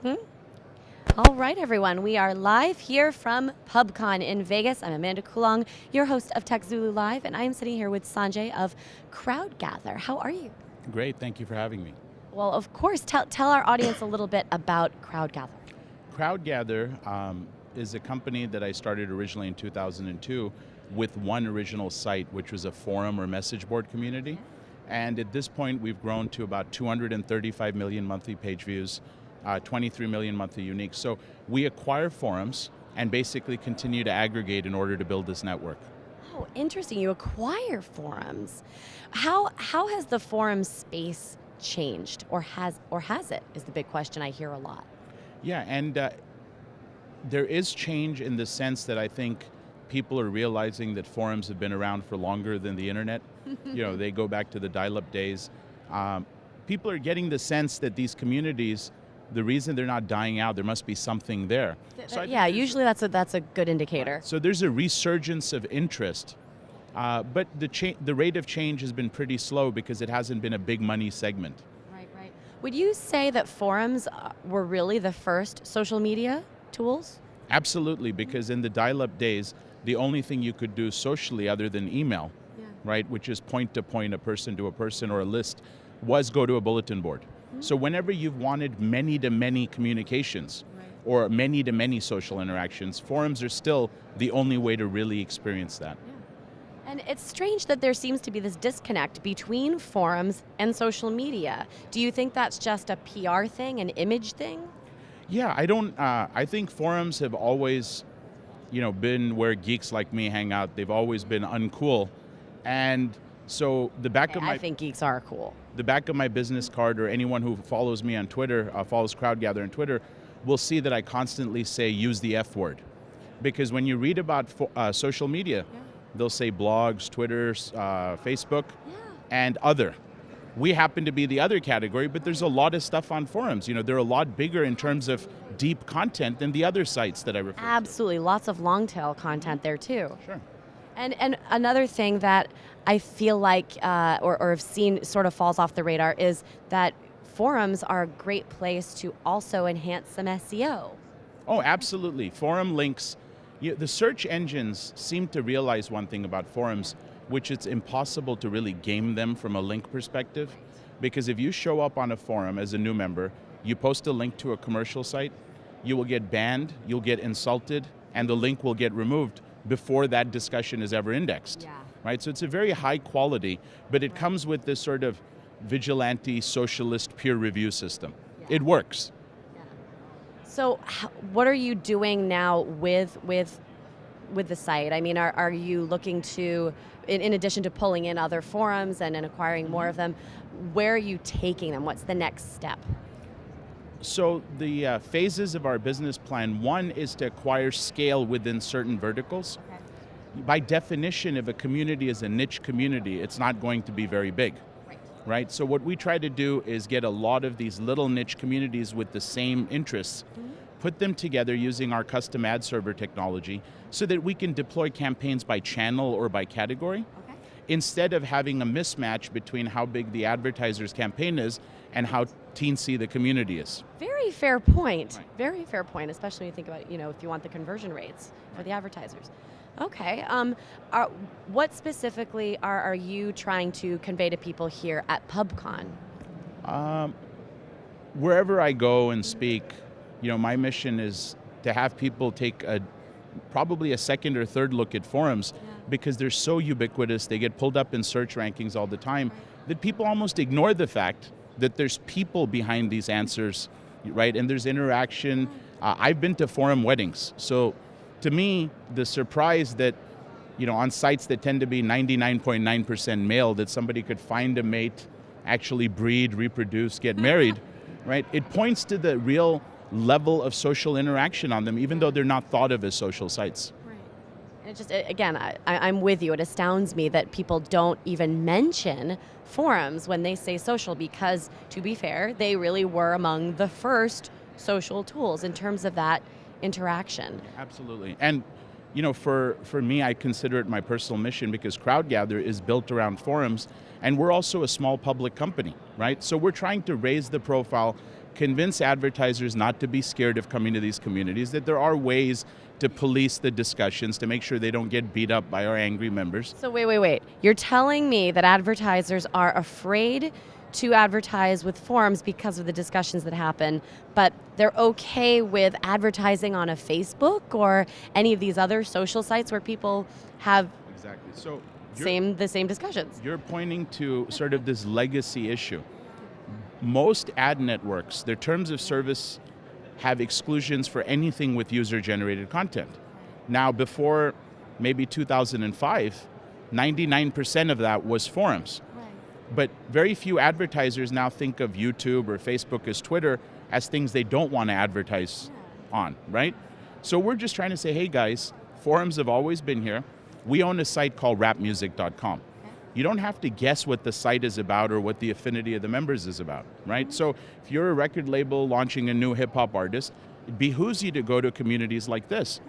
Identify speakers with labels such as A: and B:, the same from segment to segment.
A: Hmm? All right, everyone. We are live here from Pubcon in Vegas. I'm Amanda Coulong, your host of TechZulu Live, and I am sitting here with Sanjay of CrowdGather. How are you?
B: Great, thank you for having me.
A: Well, of course, tell our audience a little bit about CrowdGather.
B: CrowdGather is a company that I started originally in 2002 with one original site, which was a forum or message board community. And at this point, we've grown to about 235 million monthly page views, 23 million monthly uniques. So we acquire forums and basically continue to aggregate in order to build this network.
A: Oh, interesting. You acquire forums. How has the forum space changed, or has it, is the big question I hear a lot.
B: Yeah, and there is change in the sense that I think people are realizing that forums have been around for longer than the internet. You know, they go back to the dial-up days. People are getting the sense that these communities, the reason they're not dying out, there must be something there.
A: Yeah, usually that's a good indicator.
B: Right. So there's a resurgence of interest, but the rate of change has been pretty slow because it hasn't been a big money segment.
A: Right. Would you say that forums were really the first social media tools?
B: Absolutely, because in the dial-up days, the only thing you could do socially other than email, right, which is point to point, a person to a person or a list, was go to a bulletin board. So whenever you've wanted many-to-many communications or many-to-many social interactions, forums are still the only way to really experience that.
A: Yeah. And it's strange that there seems to be this disconnect between forums and social media. Do you think that's just a PR thing, an image thing?
B: Yeah, I think forums have always, been where geeks like me hang out. They've always been uncool. And so
A: I think geeks are cool.
B: The back of my business card, or anyone who follows me on Twitter, follows CrowdGather on Twitter, will see that I constantly say use the F word. Because when you read about social media, they'll say blogs, Twitter, Facebook, and other. We happen to be the other category, but there's a lot of stuff on forums. They're a lot bigger in terms of deep content than the other sites that I refer to.
A: Absolutely, lots of long tail content there too.
B: Sure.
A: And another thing that I feel like, or have seen sort of falls off the radar, is that forums are a great place to also enhance some SEO.
B: Oh, absolutely. Forum links. The search engines seem to realize one thing about forums, which it's impossible to really game them from a link perspective. Because if you show up on a forum as a new member, you post a link to a commercial site, you will get banned, you'll get insulted, and the link will get removed before that discussion is ever indexed. Right? So it's a very high quality, but it comes with this sort of vigilante socialist peer review system. It works.
A: So what are you doing now with the site? I mean, are you looking to, in addition to pulling in other forums and acquiring more of them, where are you taking them? What's the next step?
B: So the phases of our business plan, one is to acquire scale within certain verticals. By definition, if a community is a niche community, it's not going to be very big. Right? So what we try to do is get a lot of these little niche communities with the same interests, put them together using our custom ad server technology so that we can deploy campaigns by channel or by category, instead of having a mismatch between how big the advertiser's campaign is and how teensy the community is.
A: Very fair point. Right. Very fair point, especially when you think about, if you want the conversion rates for the advertisers. Okay. What specifically are you trying to convey to people here at Pubcon?
B: Wherever I go and speak, my mission is to have people take probably a second or third look at forums, because they're so ubiquitous, they get pulled up in search rankings all the time, that people almost ignore the fact that there's people behind these answers, right? And there's interaction. I've been to forum weddings, so to me, the surprise that, on sites that tend to be 99.9% male, that somebody could find a mate, actually breed, reproduce, get married, right? It points to the real level of social interaction on them, even though they're not thought of as social sites.
A: Right. And it just, again, I'm with you. It astounds me that people don't even mention forums when they say social, because, to be fair, they really were among the first social tools in terms of that interaction.
B: Absolutely. And for me, I consider it my personal mission, because CrowdGather is built around forums, and we're also a small public company, right? So we're trying to raise the profile convince advertisers not to be scared of coming to these communities, that there are ways to police the discussions to make sure they don't get beat up by our angry members.
A: So wait. You're telling me that advertisers are afraid to advertise with forums because of the discussions that happen, but they're okay with advertising on a Facebook or any of these other social sites where people have
B: Exactly. So
A: the same discussions.
B: you're pointing to sort of this legacy issue. Most ad networks, their terms of service have exclusions for anything with user-generated content. Now, before maybe 2005, 99% of that was forums. But very few advertisers now think of YouTube or Facebook as Twitter as things they don't want to advertise on, right? So we're just trying to say, hey guys, forums have always been here. We own a site called rapmusic.com. You don't have to guess what the site is about or what the affinity of the members is about, right? So if you're a record label launching a new hip hop artist, it behooves you to go to communities like this.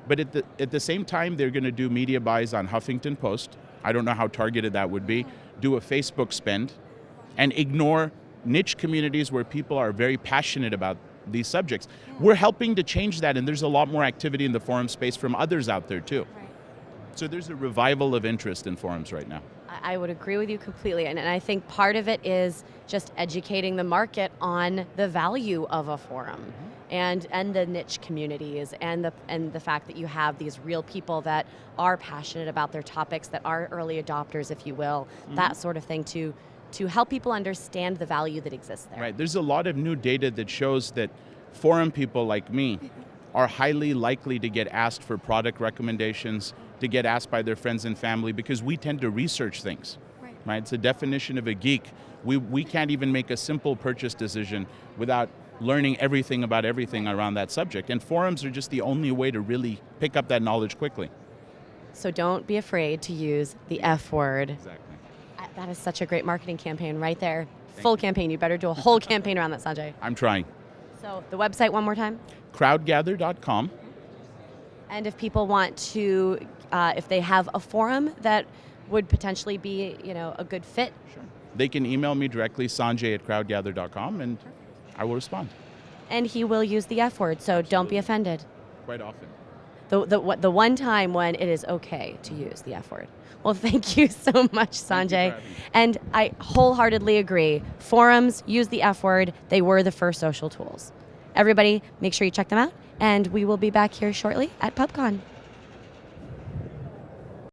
B: But at the same time, they're going to do media buys on Huffington Post. I don't know how targeted that would be. Do a Facebook spend and ignore niche communities where people are very passionate about these subjects. We're helping to change that, and there's a lot more activity in the forum space from others out there too. So there's a revival of interest in forums right now.
A: I would agree with you completely, and I think part of it is just educating the market on the value of a forum and the niche communities and the fact that you have these real people that are passionate about their topics, that are early adopters, if you will, that sort of thing to help people understand the value that exists there.
B: Right, there's a lot of new data that shows that forum people like me are highly likely to get asked for product recommendations, to get asked by their friends and family, because we tend to research things. Right? It's a definition of a geek. We can't even make a simple purchase decision without learning everything about everything around that subject. And forums are just the only way to really pick up that knowledge quickly.
A: So don't be afraid to use the F word.
B: Exactly.
A: That is such a great marketing campaign right there. Full campaign. You better do a whole campaign around that, Sanjay.
B: I'm trying.
A: So the website one more time.
B: Crowdgather.com.
A: And if people want to, if they have a forum that would potentially be, a good fit.
B: Sure. They can email me directly, sanjay@crowdgather.com, and I will respond.
A: And he will use the F word, so don't be offended.
B: Quite often.
A: The one time when it is okay to use the F word. Well, thank you so much, Sanjay. And I wholeheartedly agree. Forums use the F word. They were the first social tools. Everybody, make sure you check them out, and we will be back here shortly at Pubcon.